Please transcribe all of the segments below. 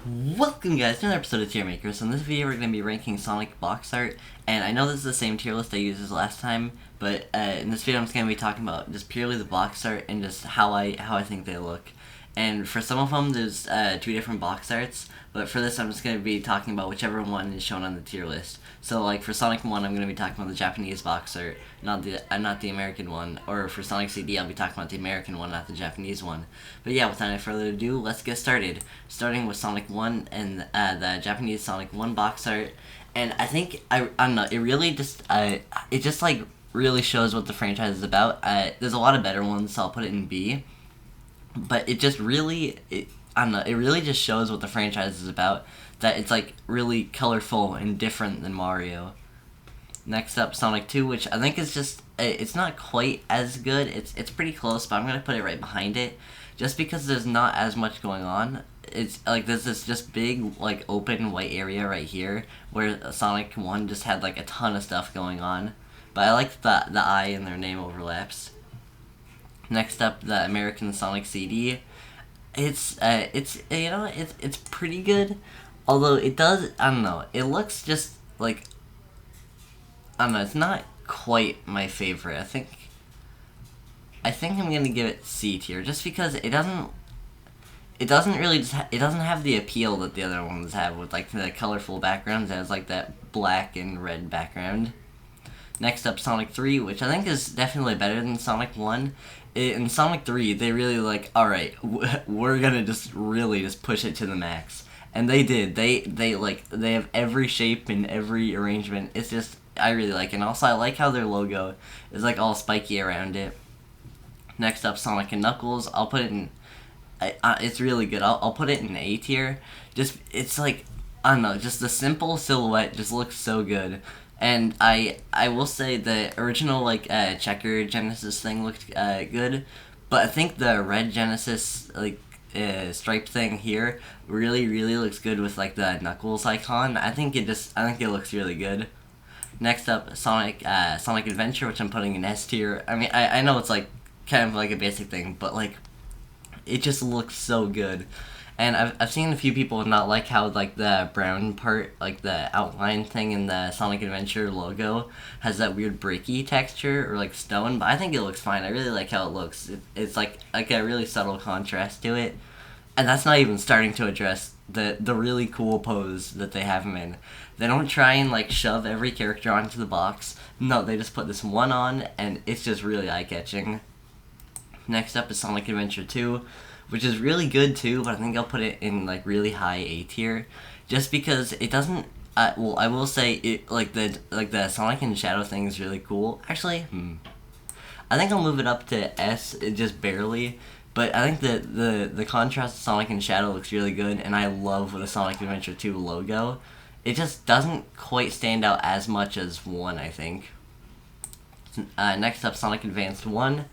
Welcome guys to another episode of Tier Makers. In this video we're going to be ranking Sonic box art, and I know this is the same tier list I used as last time, but in this video I'm just going to be talking about just purely the box art and just how I think they look. And for some of them there's two different box arts, but for this I'm just going to be talking about whichever one is shown on the tier list. So like for Sonic 1 I'm going to be talking about the Japanese box art, not the American one, or for Sonic CD I'll be talking about the American one, not the Japanese one. But yeah, without any further ado, let's get started. Starting with Sonic 1 and the Japanese Sonic 1 box art. And I think, I don't know, it really just, it just like really shows what the franchise is about. There's a lot of better ones, so I'll put it in B. But it just really, I don't know, it really just shows what the franchise is about. That it's like really colorful and different than Mario. Next up, Sonic 2, which I think is just, it's not quite as good. It's pretty close, but I'm going to put it right behind it. Just because there's not as much going on. It's like there's this just big, like, open white area right here, where Sonic 1 just had, like, a ton of stuff going on. But I like the I in their name overlaps. Next up, the American Sonic CD. It's it's pretty good. Although it does, I don't know, it looks just like, I don't know, it's not quite my favorite. I think I'm gonna give it C tier just because it doesn't really it doesn't have the appeal that the other ones have with like the colorful backgrounds. It has like that black and red background. Next up, Sonic 3, which I think is definitely better than Sonic 1. In Sonic 3, they really like, alright, we're gonna just really just push it to the max. And they did. They have every shape and every arrangement. It's just, I really like it. And also, I like how their logo is like all spiky around it. Next up, Sonic and Knuckles. I'll put it in, it's really good. I'll put it in A tier. Just, it's like, I don't know, just the simple silhouette just looks so good. And I will say the original like checker Genesis thing looked good, but I think the red Genesis like striped thing here really looks good with like the Knuckles icon. I think it looks really good. Next up, Sonic Adventure, which I'm putting in S tier. I mean, I know it's like kind of like a basic thing, but like it just looks so good. And I've seen a few people not like how like the brown part, like the outline thing in the Sonic Adventure logo, has that weird breaky texture or like stone. But I think it looks fine. I really like how it looks. It's like a really subtle contrast to it, and that's not even starting to address the really cool pose that they have him in. They don't try and like shove every character onto the box. No, they just put this one on, and it's just really eye catching. Next up is Sonic Adventure 2, which is really good too, but I think I'll put it in like really high A tier, just because it doesn't. Well, I will say it like the Sonic and Shadow thing is really cool. Actually, I think I'll move it up to S, just barely. But I think the contrast of Sonic and Shadow looks really good, and I love the Sonic Adventure 2 logo. It just doesn't quite stand out as much as 1, I think. Next up, Sonic Advanced 1.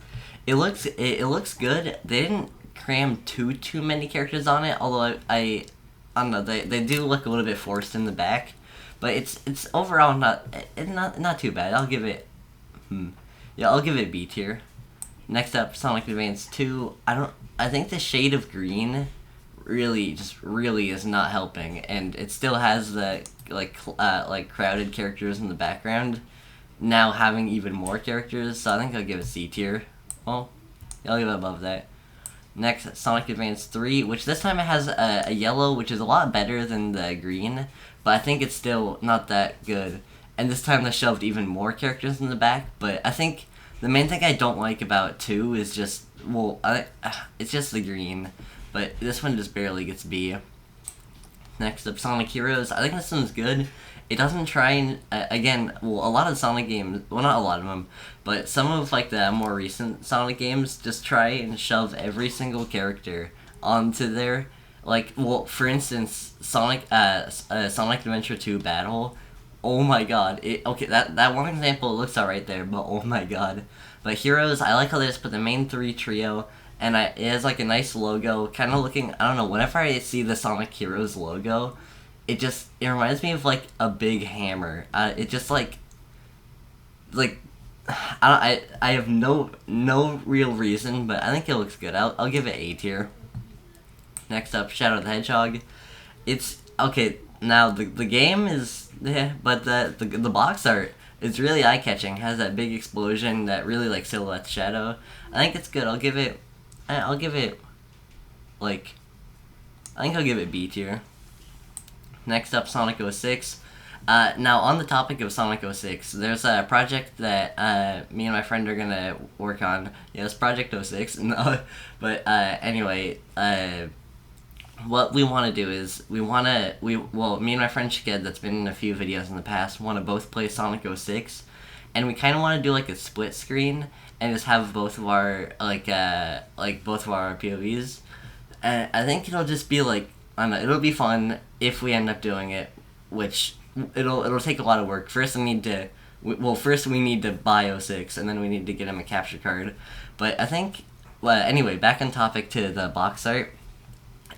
It looks good. They didn't cram too many characters on it, although I don't know, they do look a little bit forced in the back, but it's overall not too bad. I'll give it B tier. Next up, Sonic Advance 2. I think the shade of green really is not helping, and it still has the like crowded characters in the background. Now having even more characters, so I think I'll give it C tier. Well, I'll give it above that. Next, Sonic Advance 3, which this time it has a yellow, which is a lot better than the green, but I think it's still not that good. And this time they shoved even more characters in the back, but I think the main thing I don't like about 2 is just, well, it's just the green, but this one just barely gets B. Next up, Sonic Heroes. I think this one's good. It doesn't try and, again, well, a lot of Sonic games, well, not a lot of them, but some of, like, the more recent Sonic games just try and shove every single character onto there. Like, well, for instance, Sonic Adventure 2 Battle, oh my god, okay, that one example looks alright there, but oh my god. But Heroes, I like how they just put the main 3 trio, and it has, like, a nice logo, kind of looking, I don't know, whenever I see the Sonic Heroes logo, it reminds me of like a big hammer. It just like I have no real reason, but I think it looks good. I'll give it A tier. Next up, Shadow the Hedgehog. It's okay. Now the game is yeah, but the box art is really eye catching. Has that big explosion that really like silhouette shadow. I think it's good. I'll give it like I think I'll give it B tier. Next up, Sonic 06. Now, on the topic of Sonic 06, there's a project that me and my friend are gonna work on. Yes, Project 06. No, but anyway, what we want to do is me and my friend Shaked, that's been in a few videos in the past, want to both play Sonic 06, and we kind of want to do like a split screen and just have both of our both of our POVs. And I think it'll just be like I don't know, it'll be fun if we end up doing it, which it'll take a lot of work. First, first we need to buy 06, and then we need to get him a capture card. But I think, well, anyway, back on topic to the box art.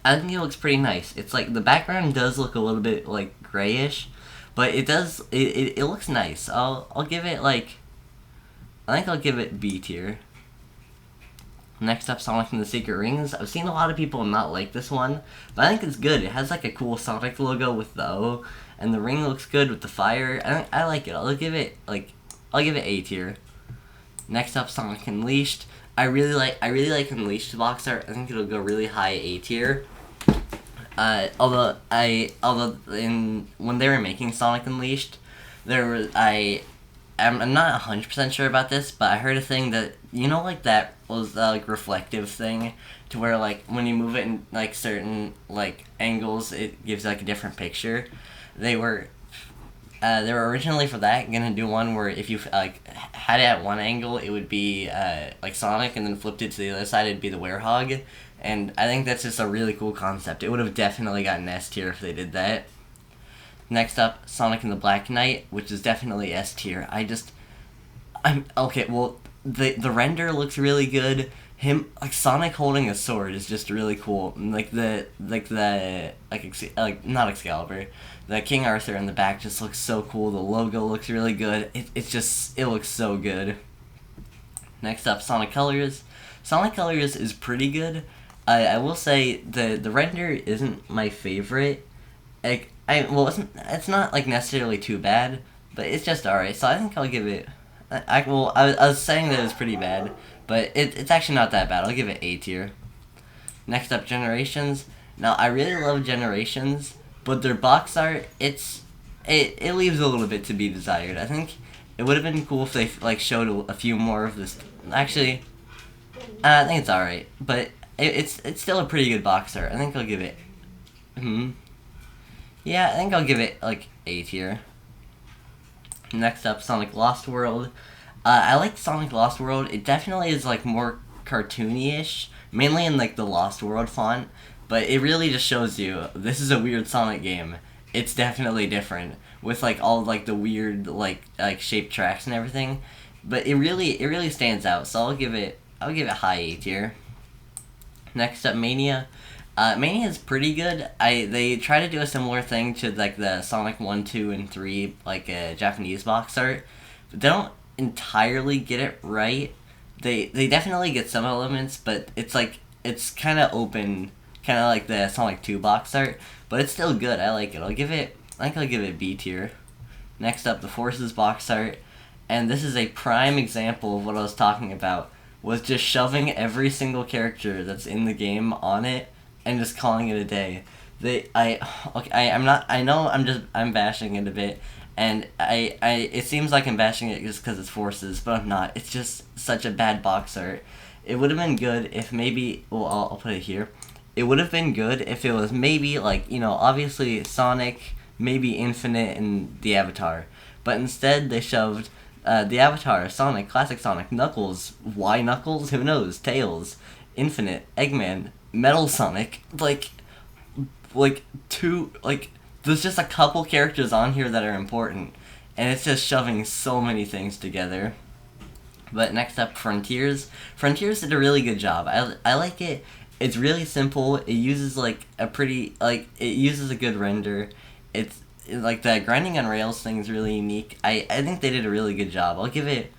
I think it looks pretty nice. It's like the background does look a little bit like grayish, but it looks nice. I'll give it like I think I'll give it B tier. Next up, Sonic and the Secret Rings. I've seen a lot of people not like this one, but I think it's good. It has like a cool Sonic logo with the O, and the ring looks good with the fire. I like it. I'll give it A tier. Next up, Sonic Unleashed. I really like Unleashed box art. I think it'll go really high A tier. Although when they were making Sonic Unleashed, I'm not 100% sure about this, but I heard a thing that, like that was the like reflective thing, to where like when you move it in like certain like angles, it gives like a different picture. They were originally for that gonna do one where if you like had it at one angle, it would be like Sonic, and then flipped it to the other side, it'd be the Werehog. And I think that's just a really cool concept. It would have definitely gotten S tier if they did that. Next up, Sonic and the Black Knight, which is definitely S tier. I'm okay. Well, the render looks really good. Sonic holding a sword is just really cool. And, not Excalibur, the King Arthur in the back just looks so cool. The logo looks really good. It looks so good. Next up, Sonic Colors. Sonic Colors is pretty good. I will say the render isn't my favorite. It's not like necessarily too bad, but it's just alright. So I think I'll give it. I was saying that it was pretty bad, but it's actually not that bad. I'll give it A tier. Next up, Generations. Now I really love Generations, but their box art it leaves a little bit to be desired. I think it would have been cool if they like showed a few more of this. Actually, I think it's alright, but it's still a pretty good box art. I think I'll give it. Yeah, I think I'll give it like A tier. Next up, Sonic Lost World. I like Sonic Lost World. It definitely is like more cartoony-ish, mainly in like the Lost World font, but it really just shows you this is a weird Sonic game. It's definitely different with like all like the weird like shaped tracks and everything, but it really stands out. So I'll give it high A tier. Next up, Mania. Mania is pretty good. They try to do a similar thing to like the Sonic 1, 2, and 3 like Japanese box art, but they don't entirely get it right. They definitely get some elements, but it's kind of open, kind of like the Sonic 2 box art, but it's still good. I like it. I think I'll give it B tier. Next up, the Forces box art, and this is a prime example of what I was talking about. Was just shoving every single character that's in the game on it and just calling it a day. I'm bashing it a bit, and it seems like I'm bashing it just because it's Forces, but I'm not. It's just such a bad box art. It would have been good if maybe, well, I'll put it here. It would have been good if it was maybe like, obviously Sonic, maybe Infinite, and the Avatar, but instead they shoved the Avatar, Sonic, Classic Sonic, Knuckles. Why Knuckles? Who knows? Tails, Infinite, Eggman, Metal Sonic. There's just a couple characters on here that are important, and it's just shoving so many things together. But next up, Frontiers. Frontiers did a really good job. I like it. It's really simple. It uses it uses a good render. It's like the grinding on rails thing is really unique. I think they did a really good job. I'll give it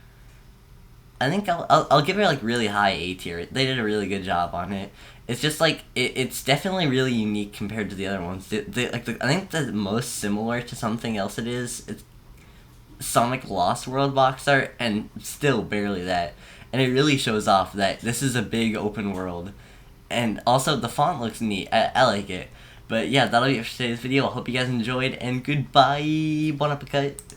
like really high A tier. They did a really good job on it. It's just like it's definitely really unique compared to the other ones. I think the most similar to something else it's Sonic Lost World box art, and still barely that. And it really shows off that this is a big open world, and also the font looks neat. I like it. But yeah, that'll be it for today's video. I hope you guys enjoyed, and goodbye. Bon appetit.